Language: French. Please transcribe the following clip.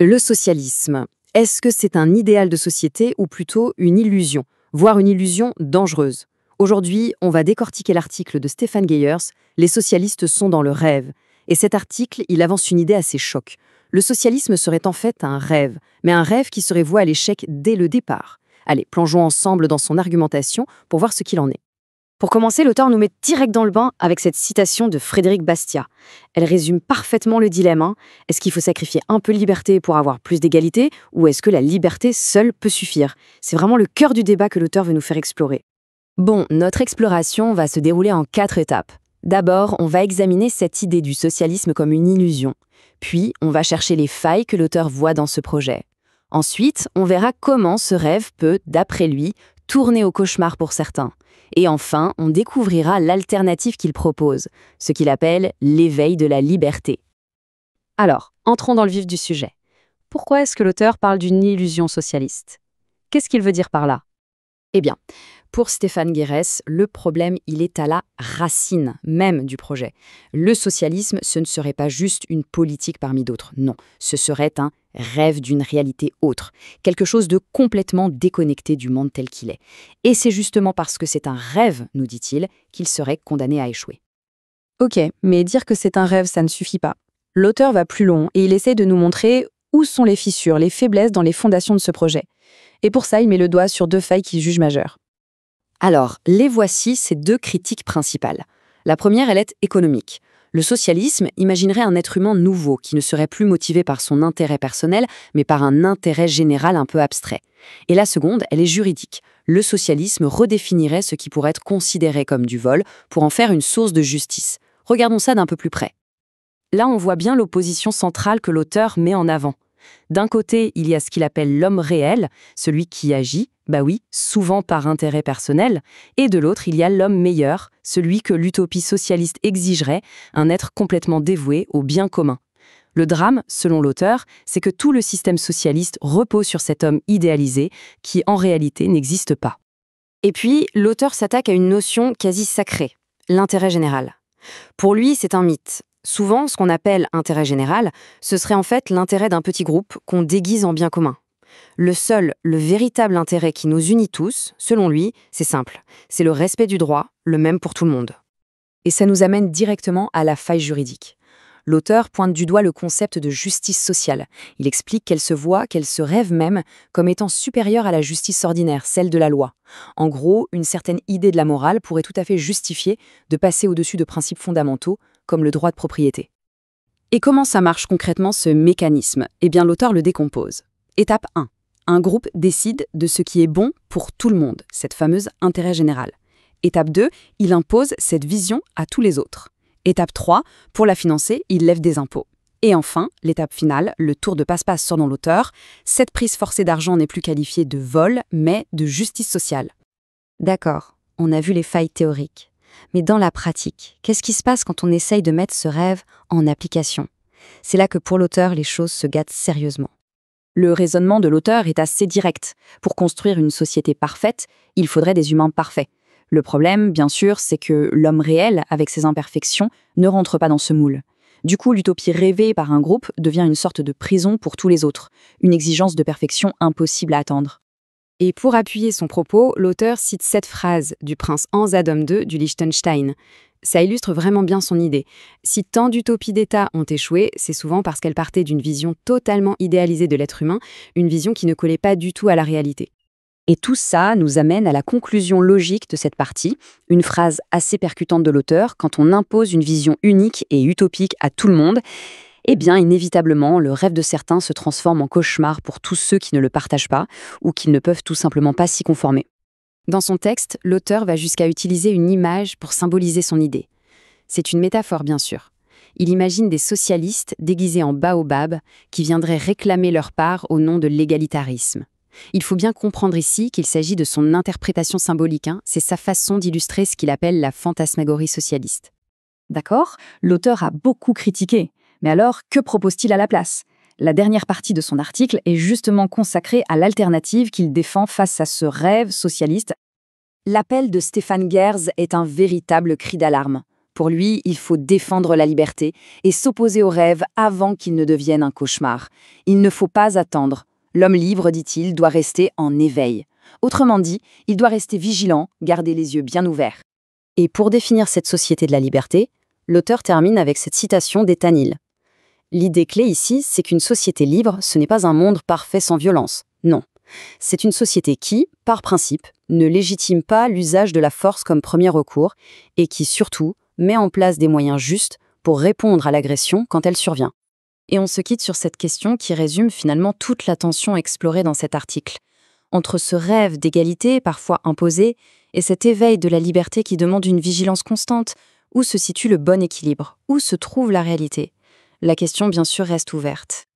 Le socialisme, est-ce que c'est un idéal de société ou plutôt une illusion, voire une illusion dangereuse? Aujourd'hui, on va décortiquer l'article de Stefan Geyers, Les socialistes sont dans le rêve. Et cet article, il avance une idée assez choc. Le socialisme serait en fait un rêve, mais un rêve qui serait voué à l'échec dès le départ. Allez, plongeons ensemble dans son argumentation pour voir ce qu'il en est. Pour commencer, l'auteur nous met direct dans le bain avec cette citation de Frédéric Bastiat. Elle résume parfaitement le dilemme, hein. Est-ce qu'il faut sacrifier un peu de liberté pour avoir plus d'égalité, ou est-ce que la liberté seule peut suffire? C'est vraiment le cœur du débat que l'auteur veut nous faire explorer. Bon, notre exploration va se dérouler en 4 étapes. D'abord, on va examiner cette idée du socialisme comme une illusion. Puis, on va chercher les failles que l'auteur voit dans ce projet. Ensuite, on verra comment ce rêve peut, d'après lui, tourner au cauchemar pour certains. Et enfin, on découvrira l'alternative qu'il propose, ce qu'il appelle l'éveil de la liberté. Alors, entrons dans le vif du sujet. Pourquoi est-ce que l'auteur parle d'une illusion socialiste? Qu'est-ce qu'il veut dire par là? Eh bien, pour Stefan Geyers, le problème, il est à la racine même du projet. Le socialisme, ce ne serait pas juste une politique parmi d'autres, non. Ce serait un rêve d'une réalité autre, quelque chose de complètement déconnecté du monde tel qu'il est. Et c'est justement parce que c'est un rêve, nous dit-il, qu'il serait condamné à échouer. Ok, mais dire que c'est un rêve, ça ne suffit pas. L'auteur va plus loin et il essaie de nous montrer où sont les fissures, les faiblesses dans les fondations de ce projet. Et pour ça, il met le doigt sur 2 failles qu'il juge majeures. Alors, les voici ces 2 critiques principales. La première, elle est économique. Le socialisme imaginerait un être humain nouveau qui ne serait plus motivé par son intérêt personnel, mais par un intérêt général un peu abstrait. Et la seconde, elle est juridique. Le socialisme redéfinirait ce qui pourrait être considéré comme du vol pour en faire une source de justice. Regardons ça d'un peu plus près. Là, on voit bien l'opposition centrale que l'auteur met en avant. D'un côté, il y a ce qu'il appelle l'homme réel, celui qui agit, souvent par intérêt personnel, et de l'autre, il y a l'homme meilleur, celui que l'utopie socialiste exigerait, un être complètement dévoué au bien commun. Le drame, selon l'auteur, c'est que tout le système socialiste repose sur cet homme idéalisé qui, en réalité, n'existe pas. Et puis, l'auteur s'attaque à une notion quasi sacrée, l'intérêt général. Pour lui, c'est un mythe. Souvent, ce qu'on appelle intérêt général, ce serait en fait l'intérêt d'un petit groupe qu'on déguise en bien commun. Le véritable intérêt qui nous unit tous, selon lui, c'est simple. C'est le respect du droit, le même pour tout le monde. Et ça nous amène directement à la faille juridique. L'auteur pointe du doigt le concept de justice sociale. Il explique qu'elle se voit, qu'elle se rêve même, comme étant supérieure à la justice ordinaire, celle de la loi. En gros, une certaine idée de la morale pourrait tout à fait justifier de passer au-dessus de principes fondamentaux, comme le droit de propriété. Et comment ça marche concrètement ce mécanisme? Eh bien, l'auteur le décompose. Étape 1. Un groupe décide de ce qui est bon pour tout le monde, cette fameuse intérêt général. Étape 2. Il impose cette vision à tous les autres. Étape 3. Pour la financer, il lève des impôts. Et enfin, l'étape finale, le tour de passe-passe selon l'auteur, cette prise forcée d'argent n'est plus qualifiée de vol, mais de justice sociale. D'accord, on a vu les failles théoriques. Mais dans la pratique, qu'est-ce qui se passe quand on essaye de mettre ce rêve en application? C'est là que pour l'auteur, les choses se gâtent sérieusement. Le raisonnement de l'auteur est assez direct. Pour construire une société parfaite, il faudrait des humains parfaits. Le problème, bien sûr, c'est que l'homme réel, avec ses imperfections, ne rentre pas dans ce moule. Du coup, l'utopie rêvée par un groupe devient une sorte de prison pour tous les autres, une exigence de perfection impossible à atteindre. Et pour appuyer son propos, l'auteur cite cette phrase du prince Hans Adam II du Liechtenstein. Ça illustre vraiment bien son idée. Si tant d'utopies d'État ont échoué, c'est souvent parce qu'elles partaient d'une vision totalement idéalisée de l'être humain, une vision qui ne collait pas du tout à la réalité. Et tout ça nous amène à la conclusion logique de cette partie, une phrase assez percutante de l'auteur: quand on impose une vision unique et utopique à tout le monde, eh bien, inévitablement, le rêve de certains se transforme en cauchemar pour tous ceux qui ne le partagent pas ou qui ne peuvent tout simplement pas s'y conformer. Dans son texte, l'auteur va jusqu'à utiliser une image pour symboliser son idée. C'est une métaphore, bien sûr. Il imagine des socialistes déguisés en baobab qui viendraient réclamer leur part au nom de l'égalitarisme. Il faut bien comprendre ici qu'il s'agit de son interprétation symbolique, c'est sa façon d'illustrer ce qu'il appelle la fantasmagorie socialiste. D'accord, l'auteur a beaucoup critiqué. Mais alors, que propose-t-il à la place? La dernière partie de son article est justement consacrée à l'alternative qu'il défend face à ce rêve socialiste. L'appel de Stefan Geyers est un véritable cri d'alarme. Pour lui, il faut défendre la liberté et s'opposer aux rêves avant qu'ils ne deviennent un cauchemar. Il ne faut pas attendre. L'homme libre, dit-il, doit rester en éveil. Autrement dit, il doit rester vigilant, garder les yeux bien ouverts. Et pour définir cette société de la liberté, l'auteur termine avec cette citation d'Ethanil. L'idée clé ici, c'est qu'une société libre, ce n'est pas un monde parfait sans violence. Non. C'est une société qui, par principe, ne légitime pas l'usage de la force comme premier recours et qui, surtout, met en place des moyens justes pour répondre à l'agression quand elle survient. Et on se quitte sur cette question qui résume finalement toute la tension explorée dans cet article. Entre ce rêve d'égalité parfois imposé et cet éveil de la liberté qui demande une vigilance constante, où se situe le bon équilibre? Où se trouve la réalité? La question, bien sûr, reste ouverte.